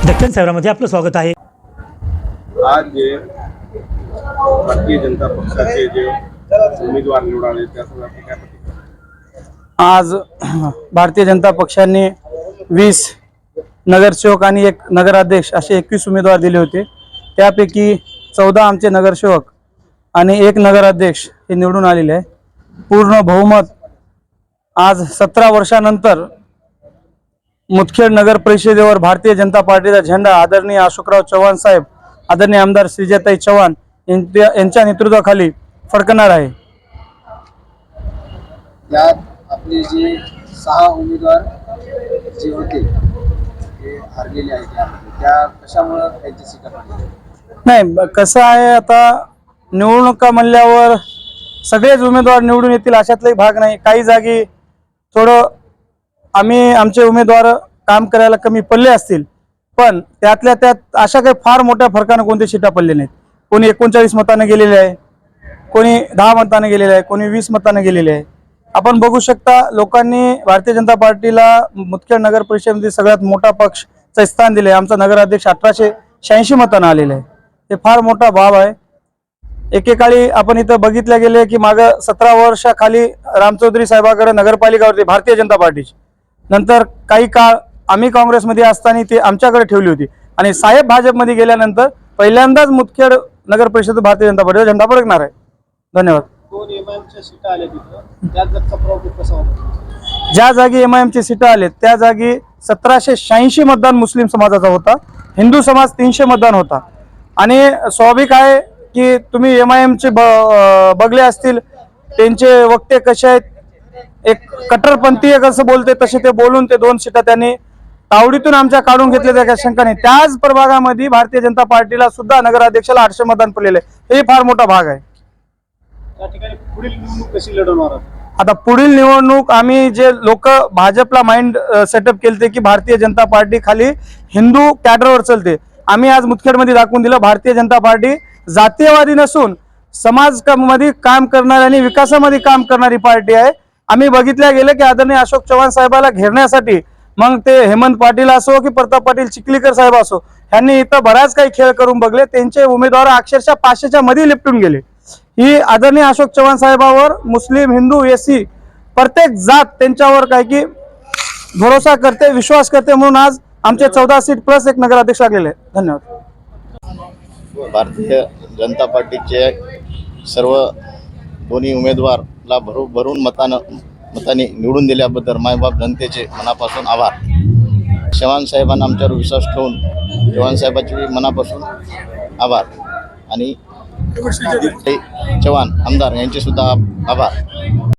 दक्षिण शहरामध्ये आपलं स्वागत आहे। आज जे भारतीय जनता पक्षाचे जे उमेदवार निवडून आले त्यासंदर्भात आपली काय प्रतिक्रिया? आज भारतीय जनता पक्षाने 20 नगरसेवक आणि 1 नगराध्यक्ष असे 21 उमेदवार दिले होते। त्यापैकी 14 आमचे नगरसेवक आणि 1 नगराध्यक्ष हे निवडून आलेले आहे। पूर्ण बहुमत आज 17 वर्षानंतर मुदखेड नगर परिषदेवर भारतीय जनता पार्टीचा झेंडा आदरणीय अशोकराव चव्हाण साहेब, आदरणीय आमदार श्रीजयताई चव्हाण यांच्या नेतृत्वाखाली फडकणार आहे। यात आपले जे 6 उमेदवार जे होते ते हरलेले आहेत, त्या कशामुळे त्यांची सीटा पडली? नाही, कसं आहे, आता निवडणुका म्हणल्यावर सगळेच उमेदवार निवडून येतील अशातलाही भाग नाही। काही जागी थोडं आमचे उमेदवार काम करायला कमी पडले असतील, पण त्यातल्या त्यात अशा काही फार मोठ्या फरकाने कोणते सीटा पडले नाहीत। कोणी 39 मताने गेलेले आहे, कोणी 10 मताने गेलेले आहे, कोणी 20 मताने गेलेले आहे। आपण बघू शकता, लोकांनी भारतीय जनता पार्टीला मुदखेड नगर परिषदेमध्ये सगळ्यात मोठा पक्षचं स्थान दिले। आमचा नगराध्यक्ष 1886 मताने आलेला आहे। हे फार मोठा भाव आहे। एकेकाळी आपण इथं बघितले गेले की मागं 17 वर्षाखाली रामचौधरी साहेबांकडे नगरपालिका होती भारतीय जनता पार्टीची। नंतर काही काळ आम्ही काँग्रेसमध्ये असताना ते आमच्याकडे ठेवली होती आणि साहेब भाजपमध्ये गेल्यानंतर पहिल्यांदाच मुदखेड नगर परिषद भारतीय जनता पार्टीचा झेंडा फडकणार आहे। धन्यवाद। 2 एमआयएमच्या सीटा आल्या तिथं, त्या जागचा प्रभाव कसा होता? ज्या जागी एमआयएमची सीटा आले त्या जागी 1786 मतदान मुस्लिम समाजाचा होता, हिंदू समाज 300 मतदान होता। आणि स्वाभाविक आहे की तुम्ही एमआयएमचे बघले असतील, त्यांचे वक्ते कसे आहेत, एक कट्टरपंथीय कसं बोलते तसे ते बोलून ते 2 सीटा त्यांनी तावडीतून आमच्या काढून घेतले त्या शंकाने। त्याच प्रभागामध्ये भारतीय जनता पार्टीला सुद्धा नगराध्यक्षाला 800 मतदान पडलेले, हे फार मोठा भाग आहे। त्या ठिकाणी पुढील निवडणूक कशी लढवणार आहात? आता पुढील निवडणूक आम्ही जे लोक भाजपला माइंड सेटअप केलते की भारतीय जनता पार्टी खाली हिंदू कॅडरवर चलते, आम्ही आज मुदखेडमध्ये दाखवून दिलं भारतीय जनता पार्टी जातीयवादी नसून समाजामध्ये काम करणारी आणि विकासामध्ये काम करणारी पार्टी आहे। आम्ही बघितल्या गेले की आदरणीय अशोक चव्हाण साहेबाला घेरण्यासाठी मग ते हेमंत पाटील असो की प्रताप पाटील चिखलीकर साहेब असो, यांनी इथं बराच काही खेळ करून बघले। त्यांचे उमेदवार अक्षरशः 500च्या मध्ये लिपटून गेले। ही आदरणीय अशोक चव्हाण साहेबावर मुस्लिम, हिंदू, एसी प्रत्येक जात त्यांच्यावर काय की भरोसा करते, विश्वास करते, म्हणून आज आमचे 14 सीट प्लस 1 नगराध्यक्ष लागलेले आहेत। धन्यवाद। भारतीय जनता पार्टीचे सर्व दोन्ही उमेदवारला भरून मताने निवडून दिल्याबद्दल मायबाप जनतेचे मनापासून आभार। चव्हाण साहेबांना आमच्यावर विश्वास ठेवून चव्हाण साहेबांचे मनापासून आभार आणि चव्हाण आमदार यांचे सुद्धा आभार।